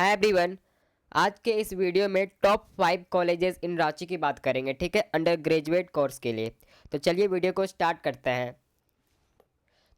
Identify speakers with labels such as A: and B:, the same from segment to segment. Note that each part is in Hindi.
A: Hi everyone. आज के इस वीडियो में टॉप 5 कॉलेजेस इन रांची की बात करेंगे, ठीक है, अंडर ग्रेजुएट कोर्स के लिए। तो चलिए वीडियो को स्टार्ट करते हैं।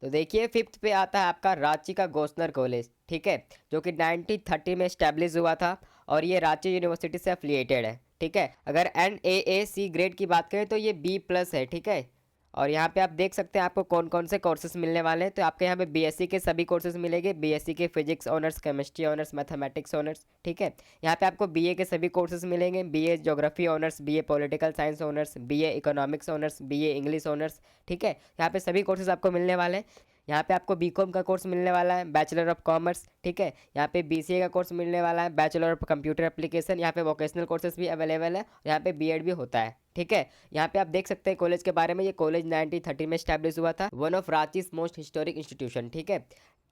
A: तो देखिए, फिफ्थ पे आता है आपका रांची का गोस्नर कॉलेज, ठीक है, जो कि 1930 में इस्टेब्लिश हुआ था और ये रांची यूनिवर्सिटी से एफिलिएटेड है, ठीक है। अगर NAAC ग्रेड की बात करें तो ये B+ है, ठीक है। और यहाँ पे आप देख सकते हैं आपको कौन कौन से कोर्सेज मिलने वाले हैं। तो आपके यहाँ पे BSc के सभी कोर्सेज मिलेंगे, BSc के physics honours, chemistry honours, mathematics honours, ठीक है। यहाँ पे आपको BA के सभी कोर्सेज मिलेंगे, BA geography honours, BA political science honours, BA economics honours, BA English honours, ठीक है। यहाँ पे सभी कोर्सेज आपको मिलने वाले हैं। यहाँ पे आपको बीकॉम का कोर्स मिलने वाला है, बैचलर ऑफ कॉमर्स, ठीक है। यहाँ पे BCA का कोर्स मिलने वाला है, बैचलर ऑफ कंप्यूटर एप्लीकेशन। यहाँ पे वोकेशनल कोर्सेज भी अवेलेबल है, यहाँ पे B.Ed भी होता है, ठीक है। यहाँ पे आप देख सकते हैं कॉलेज के बारे में। ये कॉलेज 1930 में स्टैब्लिश हुआ था, one of Ranchi's most historic institution, ठीक है।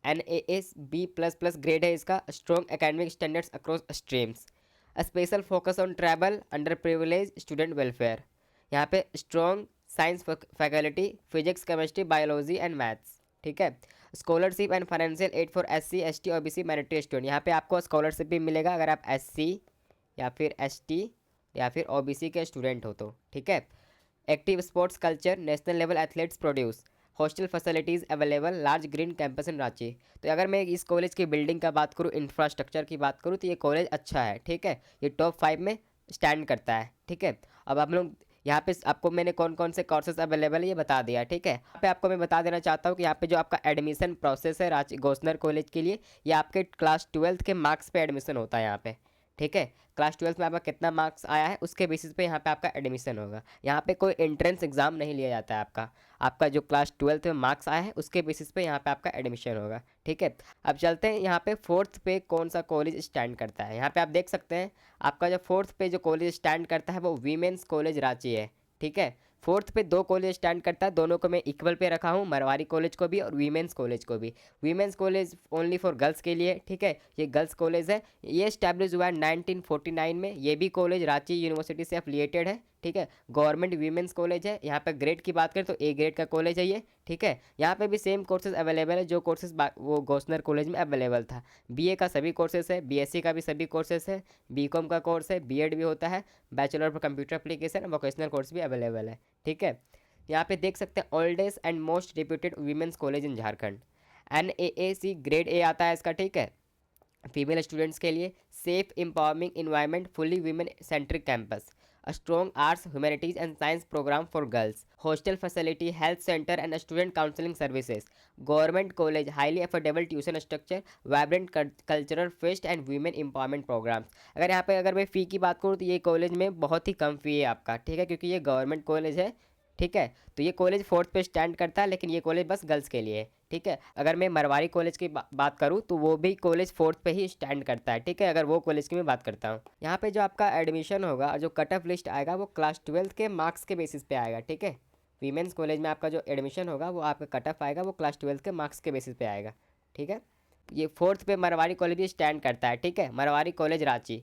A: NAAC B++ ग्रेड है इसका, strong academic standards across streams, a special focus on travel, under privilege student welfare. यहाँ पे strong science faculty, physics, chemistry, biology and maths, ठीक है। Scholarship and financial aid for SC ST OBC meritorious student. यहाँ पे आपको स्कॉलरशिप भी मिलेगा अगर आप SC या फिर ST या फिर OBC के स्टूडेंट हो तो, ठीक है। Active sports culture, national level athletes produce, hostel facilities available, large green campus in Ranchi. तो अगर मैं इस कॉलेज की बिल्डिंग का बात करूँ, इंफ्रास्ट्रक्चर की बात करूँ, तो ये कॉलेज अच्छा है, ठीक है। ये टॉप 5 में स्टैंड करता है, ठीक है। अब आप लोग यहाँ पे आपको मैंने कौन कौन से कोर्सेज अवेलेबल है ये बता दिया, ठीक है। यहाँ पे आपको मैं बता देना चाहता हूँ कि यहाँ पे जो आपका एडमिशन प्रोसेस है रांची गोस्नर कॉलेज के लिए, ये आपके क्लास 12th के मार्क्स पे एडमिशन होता है यहाँ पे, ठीक है। क्लास 12th में आपका कितना मार्क्स आया है उसके बेसिस पे यहाँ पे आपका एडमिशन होगा। यहाँ पे कोई एंट्रेंस एग्जाम नहीं लिया जाता है आपका। आपका जो क्लास 12th में मार्क्स आया है उसके बेसिस पे यहाँ पे आपका एडमिशन होगा, ठीक है। अब चलते हैं यहाँ पे फोर्थ पे कौन सा कॉलेज स्टैंड करता है। यहाँ पे आप देख सकते हैं आपका जो फोर्थ पे जो कॉलेज स्टैंड करता है वो वीमेंस कॉलेज रांची है, ठीक है। फोर्थ पे दो कॉलेज स्टैंड करता है, दोनों को मैं इक्वल पे रखा हूँ, मरवारी कॉलेज को भी और वीमेंस कॉलेज को भी। Women's college only for girls के लिए, ठीक है, ये गर्ल्स कॉलेज है। ये स्टैब्लिश हुआ है 1949 में। ये भी कॉलेज रांची यूनिवर्सिटी से एफिलिएटेड है, ठीक है। गवर्नमेंट वीमेंस कॉलेज है। यहाँ पे ग्रेड की बात करें तो A ग्रेड का कॉलेज है ये, ठीक है। यहाँ पे भी सेम कोर्सेज अवेलेबल है जो कोर्सेज वो गोस्नर कॉलेज में अवेलेबल था। BA का सभी कोर्सेज है, BSc का भी सभी कोर्सेज है, BCom का कोर्स है, B.Ed भी होता है, bachelor of computer application, vocational course भी अवेलेबल है, ठीक है। यहाँ पे देख सकते हैं oldest and most reputed women's college in Jharkhand. NAAC grade A आता है इसका, ठीक है। फीमेल स्टूडेंट्स के लिए safe empowering environment, fully women centric campus, a strong arts, humanities and science program for girls, hostel facility, health center and student counseling services, government college, highly affordable tuition structure, vibrant cultural fest and women empowerment programs। अगर यहाँ पे अगर मैं फ़ी की बात करूँ तो ये कॉलेज में बहुत ही कम फ़ी है आपका, ठीक है, क्योंकि ये गवर्नमेंट कॉलेज है, ठीक है। तो ये कॉलेज फोर्थ पे स्टैंड करता है, लेकिन ये कॉलेज बस गर्ल्स के लिए है, ठीक है। अगर मैं मरवारी कॉलेज की बात करूँ तो वो भी कॉलेज फोर्थ पे ही स्टैंड करता है, ठीक है, अगर वो कॉलेज की मैं बात करता हूँ। यहाँ पे जो आपका एडमिशन होगा, जो कट ऑफ लिस्ट आएगा वो क्लास 12th के मार्क्स के बेसिस पे आएगा, ठीक है। वीमेंस कॉलेज में आपका जो एडमिशन होगा वो आपका कट ऑफ आएगा वो क्लास 12th के मार्क्स के बेसिस पे आएगा, ठीक है। ये फोर्थ पे मरवारी कॉलेज भी स्टैंड करता है, ठीक है। मरवारी कॉलेज रांची,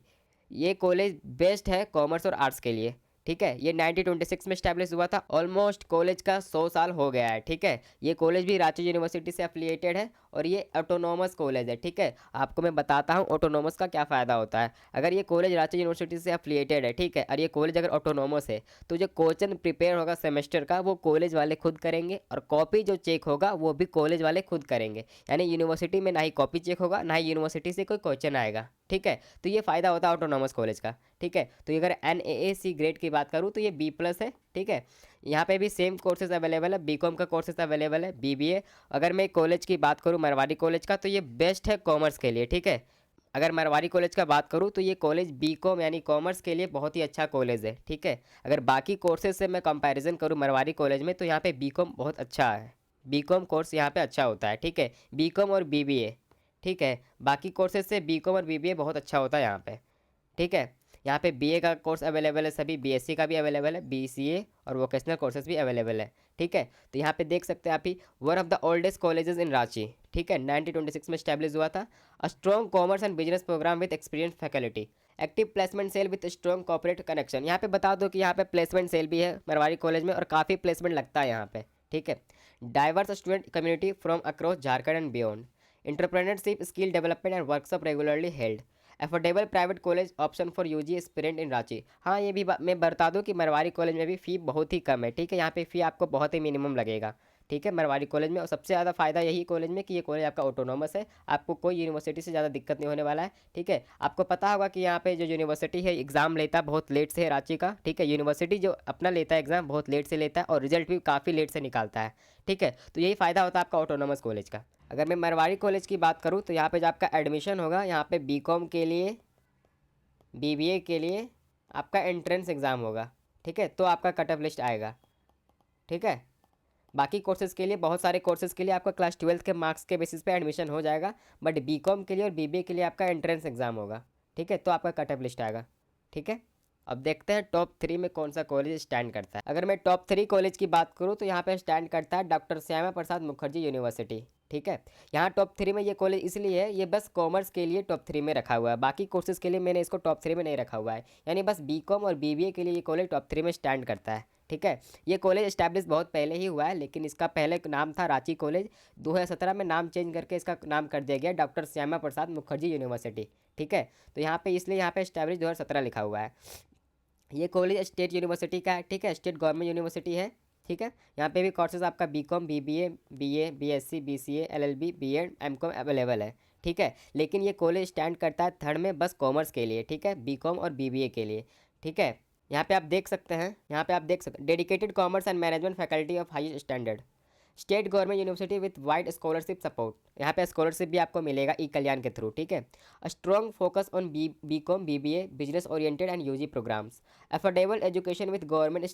A: ये कॉलेज बेस्ट है कॉमर्स और आर्ट्स के लिए, ठीक है। ये 1926 में स्टैब्लिश हुआ था, ऑलमोस्ट कॉलेज का 100 साल हो गया है, ठीक है। ये कॉलेज भी रांची यूनिवर्सिटी से एफिलिएटेड है और ये ऑटोनोमस कॉलेज है, ठीक है। आपको मैं बताता हूँ ऑटोनोमस का क्या फ़ायदा होता है। अगर ये कॉलेज रांची यूनिवर्सिटी से एफिलिएटेड है, ठीक है, और ये कॉलेज अगर ऑटोनोमस है तो जो क्वेश्चन प्रिपेयर होगा सेमेस्टर का वो कॉलेज वाले खुद करेंगे और कॉपी जो चेक होगा वो भी कॉलेज वाले खुद करेंगे। यानी यूनिवर्सिटी में ना ही कॉपी चेक होगा ना ही यूनिवर्सिटी से कोई क्वेश्चन आएगा, ठीक है। तो ये फ़ायदा होता है ऑटोनॉमस कॉलेज का, ठीक है। तो अगर NAAC ग्रेड की बात करूँ तो ये B+ है, ठीक है। यहाँ पे भी सेम कोर्सेज अवेलेबल है, BCom का कोर्सेज अवेलेबल है, BBA। अगर मैं कॉलेज की बात करूँ मरवाड़ी कॉलेज का तो ये बेस्ट है कॉमर्स के लिए, ठीक है। अगर मरवाड़ी कॉलेज का बात करूँ तो ये कॉलेज BCom यानी कॉमर्स के लिए बहुत ही अच्छा कॉलेज है, ठीक है। अगर बाकी कोर्सेज से मैं कंपैरिजन करूँ मरवाड़ी कॉलेज में तो यहाँ पे BCom बहुत अच्छा है, BCom कोर्स यहाँ पे अच्छा होता है, ठीक है। BCom और BBA, ठीक है। बाकी कोर्सेज से BCom और BBA बहुत अच्छा होता है यहाँ पे, ठीक है। यहाँ पे BA का कोर्स अवेलेबल है, सभी BSc का भी अवेलेबल है, BCA और वोकेशनल कोर्सेज भी अवेलेबल है, ठीक है। तो यहाँ पे देख सकते हैं आप ही, one of the oldest colleges in Ranchi, ठीक है, 1926 में स्टैब्लिश हुआ था। A strong commerce and business programme with experience faculty, active placement cell with strong corporate connection. यहाँ पे बता दो कि यहाँ पे प्लेसमेंट सेल भी है मरवाड़ी कॉलेज में और काफ़ी प्लेसमेंट लगता है यहाँ पे, ठीक है। Diverse student community from across Jharkhand and beyond, entrepreneurship skill development and workshop regularly held, affordable private college option for UG aspirant in Ranchi. हाँ, ये भी मैं बता दूं कि मरवारी कॉलेज में भी फ़ी बहुत ही कम है, ठीक है। यहाँ पे फ़ी आपको बहुत ही मिनिमम लगेगा, ठीक है, मरवारी कॉलेज में। और सबसे ज़्यादा फ़ायदा यही कॉलेज में कि ये कॉलेज आपका ऑटोनॉमस है, आपको कोई यूनिवर्सिटी से ज़्यादा दिक्कत नहीं होने वाला है, ठीक है। आपको पता होगा कि यहाँ पे जो यूनिवर्सिटी है एग्ज़ाम लेता है बहुत लेट से है रांची का, ठीक है। यूनिवर्सिटी जो अपना लेता है एग्ज़ाम बहुत लेट से लेता है और रिजल्ट भी काफ़ी लेट से निकालता है, ठीक है। तो यही फ़ायदा होता है आपका ऑटोनॉमस कॉलेज का। अगर मैं मरवाड़ी कॉलेज की बात करूँ तो यहाँ पे जो आपका एडमिशन होगा, यहाँ पे बीकॉम के लिए, बीबीए के लिए आपका एंट्रेंस एग्ज़ाम होगा, ठीक है, तो आपका कट ऑफ लिस्ट आएगा, ठीक है। बाकी कोर्सेज़ के लिए, बहुत सारे कोर्सेज़ के लिए आपका क्लास 12 के मार्क्स के बेसिस पे एडमिशन हो जाएगा, बट बीकॉम के लिए और बीबीए के लिए आपका एंट्रेंस एग्ज़ाम होगा, ठीक है, तो आपका कट ऑफ लिस्ट आएगा, ठीक है। अब देखते हैं टॉप 3 में कौन सा कॉलेज स्टैंड करता है। अगर मैं टॉप 3 कॉलेज की बात करूँ तो यहाँ पे स्टैंड करता है डॉक्टर श्यामा प्रसाद मुखर्जी यूनिवर्सिटी, ठीक है। यहाँ टॉप 3 में ये कॉलेज इसलिए है, ये बस कॉमर्स के लिए टॉप 3 में रखा हुआ है, बाकी कोर्सेज़ के लिए मैंने इसको टॉप 3 में नहीं रखा हुआ है, यानी बस बीकॉम और बीबीए के लिए ये कॉलेज टॉप 3 में स्टैंड करता है, ठीक है। ये कॉलेज इस्टेब्लिश बहुत पहले ही हुआ है, लेकिन इसका पहले नाम था रांची कॉलेज, 2017 में नाम चेंज करके इसका नाम कर दिया गया डॉक्टर श्यामा प्रसाद मुखर्जी यूनिवर्सिटी, ठीक है। तो यहाँ पे इसलिए यहाँ पे इस्टेब्लिश 2017 लिखा हुआ है। ये कॉलेज स्टेट यूनिवर्सिटी का है, ठीक है, स्टेट गवर्नमेंट यूनिवर्सिटी है, ठीक है। यहाँ पे भी कोर्सेज आपका BCom, BBA, BA, BSc, BCA, LLB, BEd, MCom available है, ठीक है। लेकिन ये कॉलेज स्टैंड करता है थर्ड में बस कॉमर्स के लिए, ठीक है, बीकॉम और बीबीए के लिए, ठीक है। यहाँ पे आप देख सकते हैं, यहाँ पे आप देख सकते हैं dedicated commerce and management faculty of high standard, state government university with wide scholarship support. यहाँ पे स्कॉलरशिप भी आपको मिलेगा ई कल्याण के थ्रू, ठीक है। A strong focus on BCom, BBA, business oriented and UG programs. Affordable education with government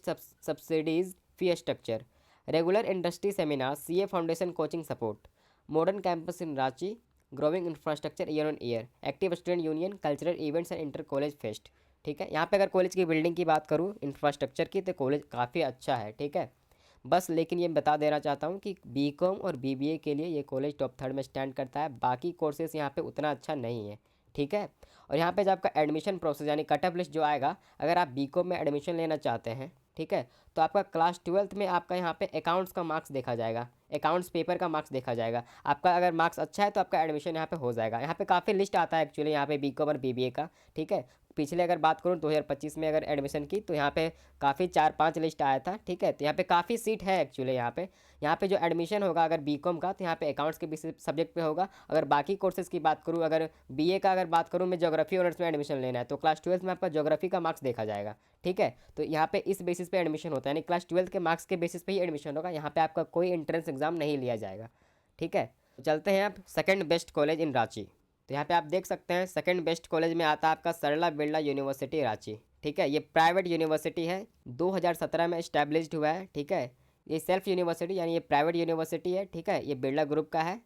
A: subsidies, fee structure, regular industry seminar, CA foundation coaching support, modern campus in Ranchi, growing infrastructure year on year, active student union, cultural events and inter college fest, ठीक है। यहाँ पे अगर कॉलेज की बिल्डिंग की बात करूँ, इंफ्रास्ट्रक्चर की, तो कॉलेज काफ़ी अच्छा है, ठीक है। बस लेकिन ये बता देना चाहता हूँ कि बीकॉम और बीबीए के लिए ये कॉलेज टॉप थर्ड में स्टैंड करता है, बाकी कोर्सेज यहाँ पे उतना अच्छा नहीं है, ठीक है। और यहाँ पे जब आपका एडमिशन प्रोसेस यानी कट ऑफ लिस्ट जो आएगा, अगर आप बीकॉम में एडमिशन लेना चाहते हैं, ठीक है, तो आपका क्लास 12th में आपका यहाँ पे अकाउंट्स का मार्क्स देखा जाएगा, अकाउंट्स पेपर का मार्क्स देखा जाएगा। आपका अगर मार्क्स अच्छा है तो आपका एडमिशन यहाँ पे हो जाएगा। यहाँ पे काफ़ी लिस्ट आता है एक्चुअली यहाँ पे बीकॉम और बीबीए का, ठीक है। पिछले अगर बात करूँ 2025 में अगर एडमिशन की तो यहाँ पे काफ़ी 4-5 लिस्ट आया था, ठीक है। तो यहाँ पे काफ़ी सीट है एक्चुअली यहाँ पे जो एडमिशन होगा अगर बीकॉम का तो यहाँ पे अकाउंट्स के सब्जेक्ट पे होगा। अगर बाकी कोर्सेज की बात करूँ, अगर बीए का अगर बात करूँ, मैं ज्योग्राफी ऑनर्स में एडमिशन लेना है तो क्लास 12th में आपका ज्योग्राफी का मार्क्स देखा जाएगा, ठीक है। तो यहाँ पे इस बेसिस पे एडमिशन होता है, यानी क्लास 12th के मार्क्स के बेसिस पे ही एडमिशन होगा, यहाँ पे आपका कोई एंट्रेंस एग्जाम नहीं लिया जाएगा, ठीक है। तो चलते हैं आप second best college in Ranchi. तो यहाँ पे आप देख सकते हैं सेकंड बेस्ट कॉलेज में आता है आपका सरला बिरला यूनिवर्सिटी रांची, ठीक है। ये प्राइवेट यूनिवर्सिटी है, 2017 में इस्टेब्लिश्ड हुआ है, ठीक है। ये सेल्फ यूनिवर्सिटी यानी ये प्राइवेट यूनिवर्सिटी है, ठीक है। ये बिरला ग्रुप का है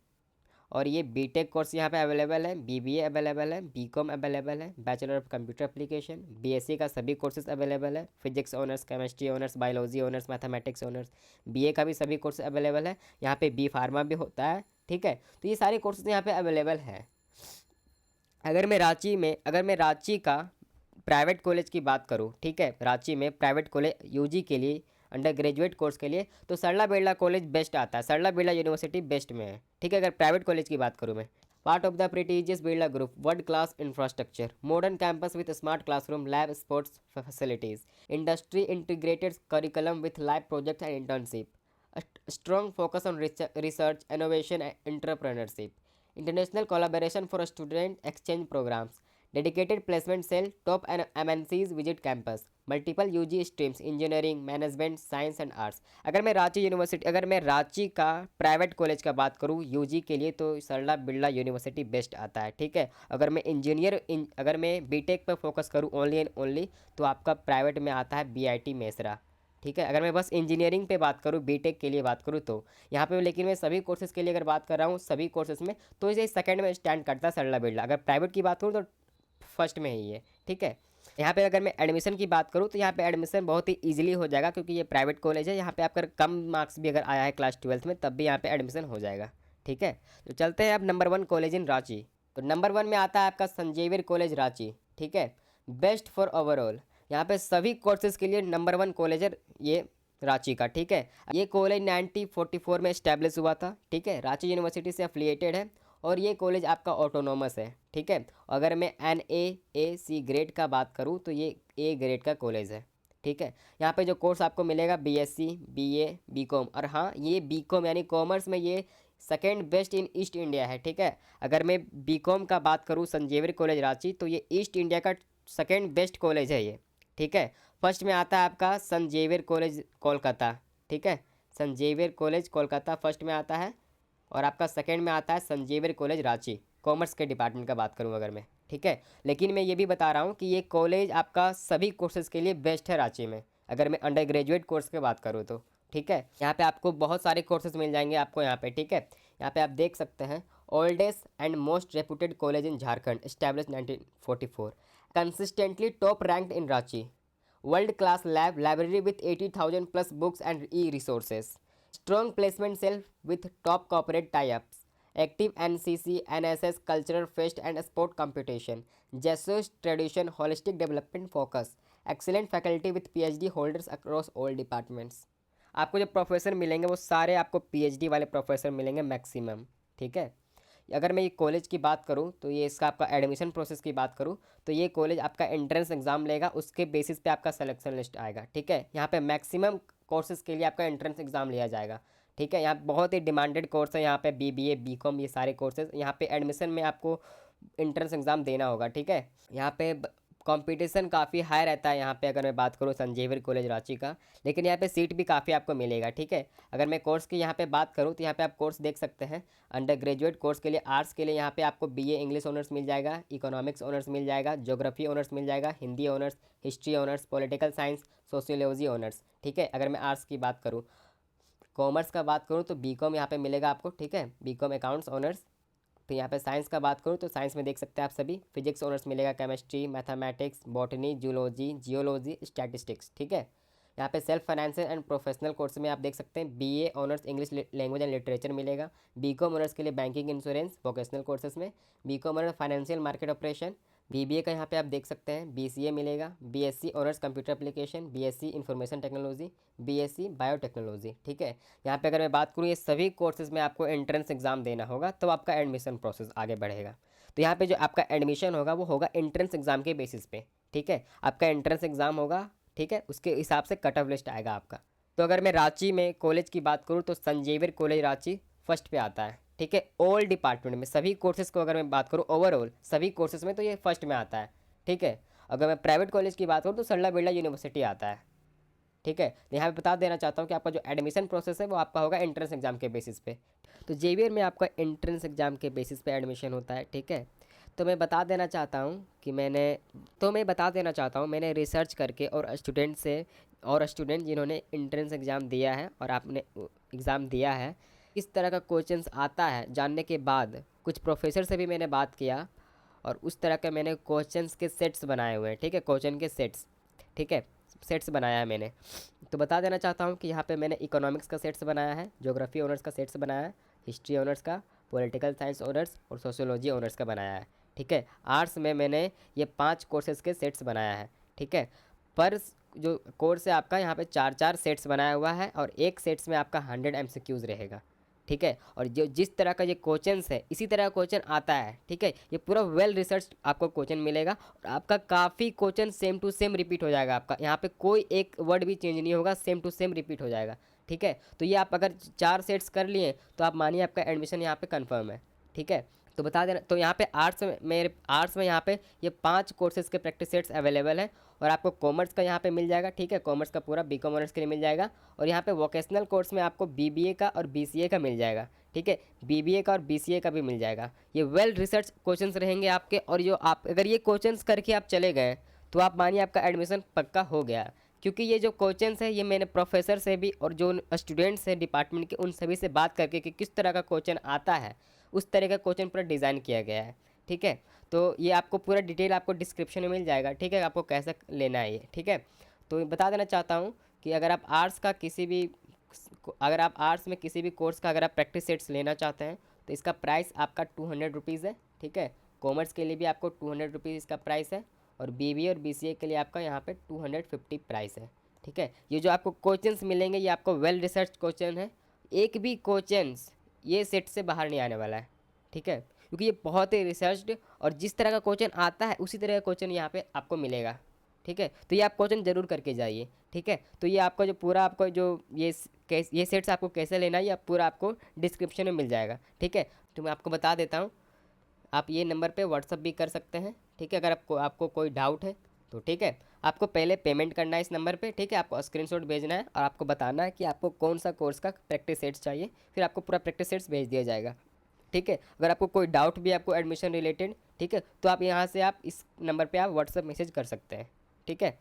A: और ये बीटेक कोर्स यहाँ पे अवेलेबल है, बीबीए अवेलेबल है, बीकॉम अवेलेबल है, bachelor of computer application, BSc का सभी कोर्सेज अवेलेबल है, physics honours, chemistry honours, biology honours, mathematics honours, BA का भी सभी कोर्स अवेलेबल है। यहाँ पे बी फार्मा भी होता है, ठीक है। तो ये सारे कोर्सेज यहाँ पे अवेलेबल है। अगर मैं रांची का प्राइवेट कॉलेज की बात करूँ, ठीक है, रांची में प्राइवेट कॉलेज यूजी के लिए अंडर ग्रेजुएट कोर्स के लिए तो सरला बिरला कॉलेज बेस्ट आता है, सरला बिरला यूनिवर्सिटी बेस्ट में है, ठीक है। अगर प्राइवेट कॉलेज की बात करूँ मैं, part of the prestigious Birla group, world class infrastructure, modern campus with smart classroom, lab, sports facilities, industry integrated curriculum with live project and internship, strong focus on research, innovation and entrepreneurship, international collaboration for student exchange programs, dedicated placement cell, top MNCs visit campus, multiple UG streams, engineering, management, science and arts. अगर मैं रांची का प्राइवेट कॉलेज का बात करूँ यूजी के लिए तो सरला बिरला यूनिवर्सिटी बेस्ट आता है, ठीक है। अगर मैं बीटेक पर फोकस करूँ ओनली एंड ओनली तो आपका प्राइवेट में आता है बीआईटी मेसरा, ठीक है। अगर मैं बस इंजीनियरिंग पे बात करूँ, बीटेक के लिए बात करूँ तो यहाँ पे, लेकिन मैं सभी कोर्सेज़ के लिए अगर बात कर रहा हूँ सभी कोर्सेज़ में तो इसे सेकंड में स्टैंड करता है सरला बिरला। अगर प्राइवेट की बात करूँ तो फर्स्ट में ही है, ठीक है। यहाँ पे अगर मैं एडमिशन की बात करूँ तो यहाँ पे एडमिशन बहुत ही ईजिली हो जाएगा क्योंकि ये प्राइवेट कॉलेज है। यहाँ पे आपका कम मार्क्स भी अगर आया है क्लास 12th में तब भी यहाँ पे एडमिशन हो जाएगा, ठीक है। तो चलते हैं अब नंबर 1 कॉलेज इन रांची। तो नंबर 1 में आता है आपका संजीवियर कॉलेज रांची, ठीक है, बेस्ट फॉर ओवरऑल। यहाँ पे सभी कोर्सेज़ के लिए नंबर 1 कॉलेज है ये रांची का, ठीक है। ये कॉलेज 1944 में इस्टेब्लिश हुआ था, ठीक है, रांची यूनिवर्सिटी से एफिलिएटेड है और ये कॉलेज आपका ऑटोनोमस है, ठीक है। अगर मैं NAAC ग्रेड का बात करूँ तो ये A ग्रेड का कॉलेज है, ठीक है। यहाँ पे जो कोर्स आपको मिलेगा BSc, BA, BCom, और हाँ ये BCom यानी कॉमर्स में ये second best in east India है, ठीक है। अगर मैं BCom का बात करूँ संत जेवियर कॉलेज रांची, तो ये ईस्ट इंडिया का सेकेंड बेस्ट कॉलेज है ये, ठीक है। फर्स्ट में आता है आपका संत जेवियर कॉलेज कोलकाता, ठीक है। संत जेवियर कॉलेज कोलकाता फर्स्ट में आता है, और आपका सेकंड में आता है संत जेवियर कॉलेज रांची, कॉमर्स के डिपार्टमेंट का बात करूँ अगर मैं, ठीक है। लेकिन मैं ये भी बता रहा हूँ कि ये कॉलेज आपका सभी कोर्सेज़ के लिए बेस्ट है रांची में, अगर मैं अंडर ग्रेजुएट कोर्स की बात करूँ तो, ठीक है। यहाँ पे आपको बहुत सारे कोर्सेज मिल जाएंगे आपको यहाँ पे, ठीक है। यहाँ पे आप देख सकते हैं, oldest and most reputed college in Jharkhand, establish 1944, consistently top ranked in Ranchi, world class lab library with 80,000 plus books and e resources, strong placement cell with top corporate tie ups, active NCC NSS cultural fest and sport competition, Jesuit tradition holistic development focus, excellent faculty with PhD holders across all departments. आपको जो प्रोफेसर मिलेंगे वो सारे आपको PhD वाले प्रोफेसर मिलेंगे मैक्सिमम, ठीक है। अगर मैं ये कॉलेज की बात करूँ तो ये इसका आपका एडमिशन प्रोसेस की बात करूँ तो ये कॉलेज आपका एंट्रेंस एग्ज़ाम लेगा, उसके बेसिस पे आपका सिलेक्शन लिस्ट आएगा, ठीक है। यहाँ पे मैक्सिमम कोर्सेज के लिए आपका एंट्रेंस एग्ज़ाम लिया जाएगा, ठीक है। यहाँ बहुत ही डिमांडेड कोर्स है, यहाँ पे BBA BCom ये सारे कोर्सेज, यहाँ पे एडमिशन में आपको एंट्रेंस एग्ज़ाम देना होगा, ठीक है। यहाँ पे कंपटीशन काफ़ी हाई रहता है यहाँ पे, अगर मैं बात करूँ संत जेवियर कॉलेज रांची का, लेकिन यहाँ पे सीट भी काफ़ी आपको मिलेगा, ठीक है। अगर मैं कोर्स की यहाँ पे बात करूँ तो यहाँ पे आप कोर्स देख सकते हैं, अंडर ग्रेजुएट कोर्स के लिए आर्ट्स के लिए यहाँ पे आपको BA इंग्लिश ऑनर्स मिल जाएगा, इकोनॉमिक्स ऑनर्स मिल जाएगा, ज्योग्राफी ऑनर्स मिल जाएगा, Hindi honours, history honours, political science, sociology honours, ठीक है। अगर मैं आर्ट्स की बात करूँ, कॉमर्स का बात करूँ तो BCom यहाँ पे मिलेगा आपको, ठीक है, BCom अकाउंट्स ऑनर्स। तो यहाँ पे साइंस का बात करूँ तो साइंस में देख सकते हैं आप सभी, फिजिक्स ऑनर्स मिलेगा, chemistry, mathematics, botany, zoology, geology, statistics, ठीक है। यहाँ पे self financial and professional course में आप देख सकते हैं BA honours English language and literature मिलेगा, BCom ऑनर्स के लिए बैंकिंग इंश्योरेंस वोकेशनल कोर्सेज में, BCom honours financial market operation, BBA का यहाँ पे आप देख सकते हैं BCA मिलेगा, BSc honours computer application, BSc information technology, BSc biotechnology, ठीक है। यहाँ पे अगर मैं बात करूँ ये सभी कोर्सेज में आपको एंट्रेंस एग्जाम देना होगा तो आपका एडमिशन प्रोसेस आगे बढ़ेगा। तो यहाँ पे जो आपका एडमिशन होगा वो होगा एंट्रेंस एग्जाम के बेसिस पे, ठीक है। आपका एंट्रेंस एग्जाम होगा, ठीक है, उसके हिसाब से कट ऑफ लिस्ट आएगा आपका। तो अगर मैं रांची में कॉलेज की बात करूँ तो संत जेवियर कॉलेज रांची फर्स्ट पे आता है, ठीक है। ऑल डिपार्टमेंट में सभी कोर्सेज को अगर मैं बात करूँ ओवरऑल सभी कोर्सेज में तो ये फर्स्ट में आता है, ठीक है। अगर मैं प्राइवेट कॉलेज की बात करूँ तो सरला बिरला यूनिवर्सिटी आता है, ठीक है। यहाँ पे बता देना चाहता हूँ कि आपका जो एडमिशन प्रोसेस है वो आपका होगा एंट्रेंस एग्जाम के बेसिस पे। तो जेवियर में आपका एंट्रेंस एग्जाम के बेसिस पे एडमिशन होता है, ठीक है। तो मैं बता देना चाहता हूँ कि मैंने रिसर्च करके और स्टूडेंट जिन्होंने एंट्रेंस एग्ज़ाम दिया है और आपने एग्ज़ाम दिया है, इस तरह का क्वेश्चंस आता है जानने के बाद कुछ प्रोफेसर से भी मैंने बात किया और उस तरह के मैंने क्वेश्चंस के सेट्स बनाए हुए हैं, ठीक है, क्वेश्चन के सेट्स, ठीक है, सेट्स बनाया है मैंने। तो बता देना चाहता हूँ कि यहाँ पे मैंने इकोनॉमिक्स का सेट्स बनाया है, ज्योग्राफी ऑनर्स का सेट्स बनाया है, हिस्ट्री ऑनर्स का, पॉलिटिकल साइंस ऑनर्स और सोशियोलॉजी ऑनर्स का बनाया है, ठीक है। आर्ट्स में मैंने ये 5 कोर्सेज़ के सेट्स बनाया है, ठीक है। पर जो कोर्स है आपका यहाँ पे 4-4 सेट्स बनाया हुआ है और एक सेट्स में आपका 100 MCQs रहेगा, ठीक है। और जो जिस तरह का ये क्वेश्चंस है इसी तरह का क्वेश्चन आता है, ठीक है। ये पूरा वेल रिसर्च आपको क्वेश्चन मिलेगा और आपका काफ़ी question same to same repeat हो जाएगा आपका, यहाँ पे कोई एक वर्ड भी चेंज नहीं होगा, सेम टू सेम रिपीट हो जाएगा, ठीक है। तो ये आप अगर 4 सेट्स कर लिए तो आप मानिए आपका एडमिशन यहाँ पे कंफर्म है, ठीक है। तो बता देना, तो यहाँ पे आर्ट्स में यहाँ पे ये 5 कोर्सेज़ के प्रैक्टिस सेट्स अवेलेबल हैं और आपको कॉमर्स का यहाँ पे मिल जाएगा, ठीक है, कॉमर्स का पूरा BCom ऑनर्स के लिए मिल जाएगा और यहाँ पे वोकेशनल कोर्स में आपको BBA का और BCA का मिल जाएगा, ठीक है, BBA का और BCA का भी मिल जाएगा। ये वेल रिसर्च क्वेश्चंस रहेंगे आपके और जो आप अगर ये क्वेश्चंस करके आप चले गए तो आप मानिए आपका एडमिशन पक्का हो गया, क्योंकि ये जो क्वेश्चंस है ये मैंने प्रोफेसर से भी और जो स्टूडेंट्स हैं डिपार्टमेंट के उन सभी से बात करके कि किस तरह का क्वेश्चन आता है उस तरह का क्वेश्चन पूरा डिज़ाइन किया गया है, ठीक है। तो ये आपको पूरा डिटेल आपको डिस्क्रिप्शन में मिल जाएगा, ठीक है, आपको कैसे लेना है ये, ठीक है। तो बता देना चाहता हूँ कि अगर आप आर्ट्स में किसी भी कोर्स का अगर आप प्रैक्टिस सेट्स लेना चाहते हैं तो इसका प्राइस आपका 200 रुपीज़ है, ठीक है। कॉमर्स के लिए भी आपको 200 रुपीज़ इसका प्राइस है और BBA और BCA के लिए आपका यहाँ पे 250 प्राइस है, ठीक है। ये जो आपको क्वेश्चंस मिलेंगे ये आपको वेल रिसर्च क्वेश्चन है, एक भी क्वेश्चंस ये सेट से बाहर नहीं आने वाला है, ठीक है। क्योंकि ये बहुत ही रिसर्च्ड और जिस तरह का क्वेश्चन आता है उसी तरह का क्वेश्चन यहाँ पे आपको मिलेगा। ठीक है, तो ये आप क्वेश्चन जरूर करके जाइए। ठीक है, तो ये आपका जो पूरा आपको जो ये सेट्स आपको कैसे लेना है ये पूरा आपको डिस्क्रिप्शन में मिल जाएगा। ठीक है, तो मैं आपको बता देता हूँ, आप ये नंबर पे व्हाट्सअप भी कर सकते हैं। ठीक है, अगर आपको कोई डाउट है तो ठीक है, आपको पहले पेमेंट करना है इस नंबर पे। ठीक है, आपको स्क्रीनशॉट भेजना है और आपको बताना है कि आपको कौन सा कोर्स का प्रैक्टिस सेट्स चाहिए, फिर आपको पूरा प्रैक्टिस सेट्स भेज दिया जाएगा। ठीक है, अगर आपको कोई डाउट भी है आपको एडमिशन रिलेटेड, ठीक है, तो आप यहाँ से आप इस नंबर पे आप व्हाट्सअप मैसेज कर सकते हैं। ठीक है।